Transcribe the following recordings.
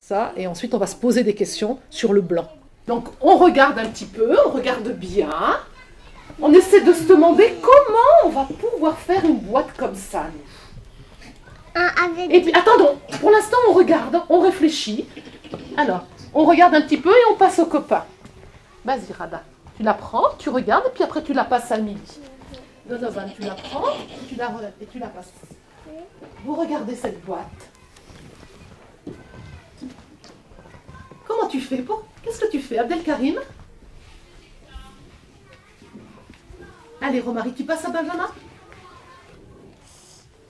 Ça, et ensuite on va se poser des questions sur le blanc. Donc on regarde un petit peu, on regarde bien. On essaie de se demander comment on va pouvoir faire une boîte comme ça, nous. Et puis attendons, pour l'instant on regarde, on réfléchit. Alors, on regarde un petit peu et on passe au copain. Vas-y Rada, tu la prends, tu regardes, et puis après tu la passes à Midi. Donovan, tu la prends et tu la passes. Vous regardez cette boîte. Comment tu fais pour... Qu'est-ce que tu fais, Abdelkarim? Allez, Romary, tu passes à Benjamin?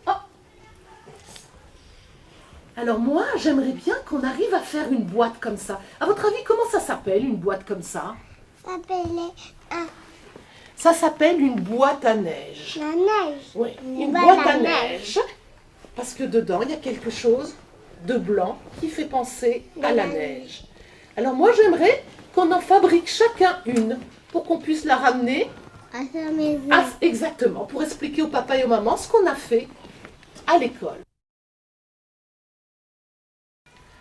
Oh! Alors moi, j'aimerais bien qu'on arrive à faire une boîte comme ça. À votre avis, comment ça s'appelle, une boîte comme ça? Ça s'appelle une boîte à neige. La neige. Oui, une boîte à neige. Parce que dedans, il y a quelque chose de blanc qui fait penser à la neige. Alors moi, j'aimerais qu'on en fabrique chacun une pour qu'on puisse la ramener À sa maison. exactement, pour expliquer au papa et aux mamans ce qu'on a fait à l'école.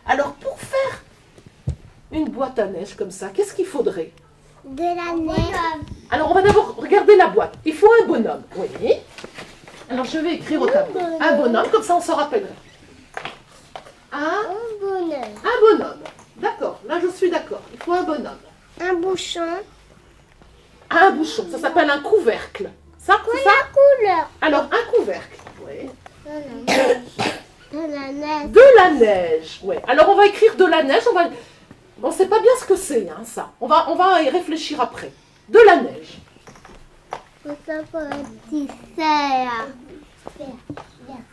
Alors pour faire une boîte à neige comme ça, qu'est-ce qu'il faudrait? De la neige. Alors on va d'abord regarder la boîte. Il faut un bonhomme, oui. Alors je vais écrire au tableau. Un bonhomme, comme ça on s'en rappellerait. Un bonheur. Un bonhomme. D'accord, là je suis d'accord. Il faut un bonhomme. Un bouchon. Un bouchon, ça s'appelle un couvercle. Ça, c'est ça? Couleur. Alors un couvercle. Oui. De la neige. De la neige. De la neige. Oui. Alors on va écrire de la neige. On ne sait pas bien ce que c'est, hein, ça. On va y réfléchir après. De la neige. Ça peut être tissé.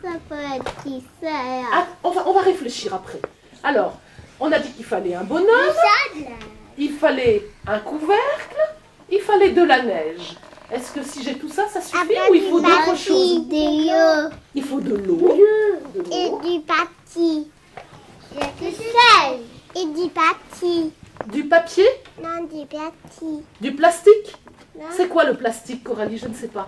Ça peut être tissé. Ah, on va réfléchir après. Alors, on a dit qu'il fallait un bonhomme, il fallait un couvercle, il fallait de la neige. Est-ce que si j'ai tout ça, ça suffit ou il faut d'autres choses? Il faut de l'eau. Et du papier. Du sel. Et du papier. Du papier? Non, du papier. Du plastique? Non. C'est quoi le plastique, Coralie? Je ne sais pas.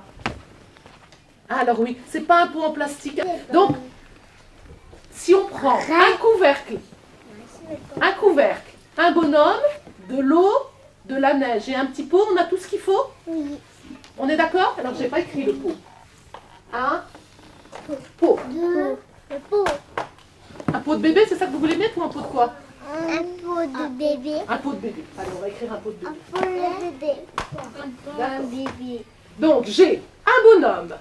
Ah, alors oui, c'est pas un pot en plastique. Donc, si on prend un couvercle, un bonhomme, de l'eau, de la neige et un petit pot, on a tout ce qu'il faut? Oui. On est d'accord? Alors, je n'ai pas écrit le pot. Un pot. Le pot. Un pot de bébé, c'est ça que vous voulez mettre ou un pot de quoi? Un pot de bébé. Un pot de bébé. Allez, on va écrire un pot de bébé. Un pot de bébé. D'accord. Un bébé. Donc, j'ai un bonhomme,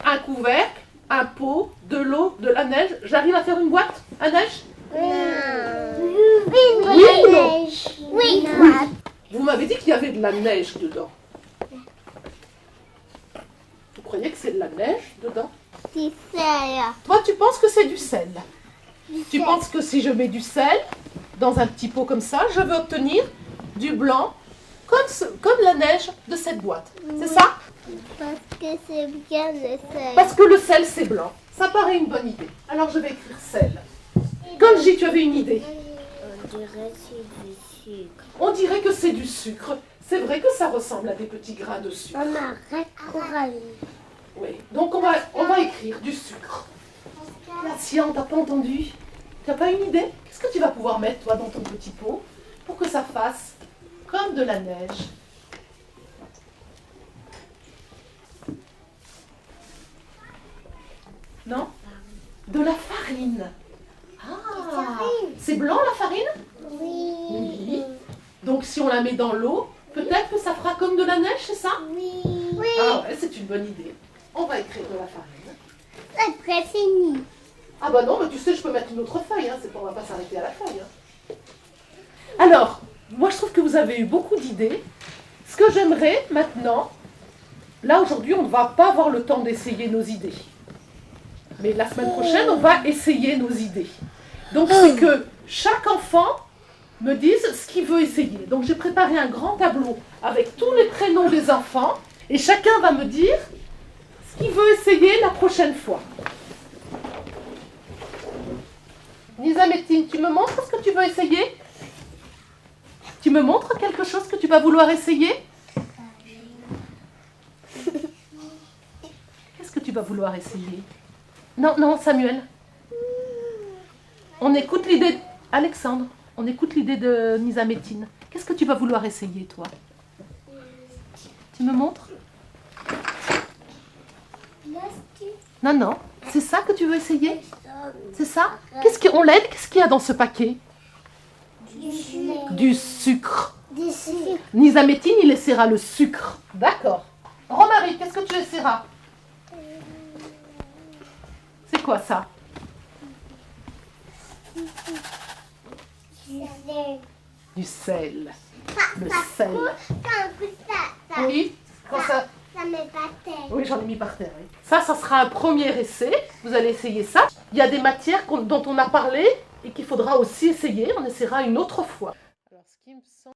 un couvercle, un pot, de l'eau, de la neige. J'arrive à faire une boîte à neige? Oui, ou non? Oui. Vous m'avez dit qu'il y avait de la neige dedans. Vous croyez que c'est de la neige dedans? Tissé. Toi, tu penses que c'est du sel. Tu penses que si je mets du sel dans un petit pot comme ça, je vais obtenir du blanc comme la neige de cette boîte. C'est ça? Parce que c'est bien le sel. Parce que le sel, c'est blanc. Ça paraît une bonne idée. Alors, je vais écrire sel. Comme je dis, tu avais une idée. On dirait que c'est du sucre. On dirait que c'est du sucre. C'est vrai que ça ressemble à des petits grains de sucre. On arrête Coralie. Oui. Donc, on va écrire du sucre. La Sian, t'as pas entendu? Tu n'as pas une idée? Qu'est-ce que tu vas pouvoir mettre, toi, dans ton petit pot pour que ça fasse comme de la neige? Non? De la farine. Ah! C'est blanc, la farine? Oui. Oui. Donc, si on la met dans l'eau, peut-être que ça fera comme de la neige, c'est ça? Oui. Ah ouais, c'est une bonne idée. On va écrire de la farine. Après fini. Ah bah non, mais tu sais, je peux mettre une autre feuille, hein. On va pas s'arrêter à la feuille. Hein. Alors, moi je trouve que vous avez eu beaucoup d'idées. Ce que j'aimerais maintenant, là aujourd'hui on ne va pas avoir le temps d'essayer nos idées. Mais la semaine prochaine, on va essayer nos idées. Donc c'est que chaque enfant me dise ce qu'il veut essayer. Donc j'ai préparé un grand tableau avec tous les prénoms des enfants et chacun va me dire ce qu'il veut essayer la prochaine fois. Nizametine, tu me montres ce que tu veux essayer? Tu me montres quelque chose que tu vas vouloir essayer? Qu'est-ce que tu vas vouloir essayer? Non, non, Samuel. On écoute l'idée Alexandre, on écoute l'idée de Nizametine. Qu'est-ce que tu vas vouloir essayer, toi? Tu me montres? Non, non. C'est ça que tu veux essayer? C'est ça? Qu'est-ce qu'on l'aide? Qu'est-ce qu'il y a dans ce paquet? Du sucre. Nizametine, il essaiera le sucre. D'accord. Romaric, qu'est-ce que tu essaieras? C'est quoi ça? Du sel. Le sel. Oui. Quand ça... Oui, j'en ai mis par terre. Oui. Ça sera un premier essai. Vous allez essayer ça. Il y a des matières dont on a parlé et qu'il faudra aussi essayer. On essaiera une autre fois. Alors, ce qui me semble...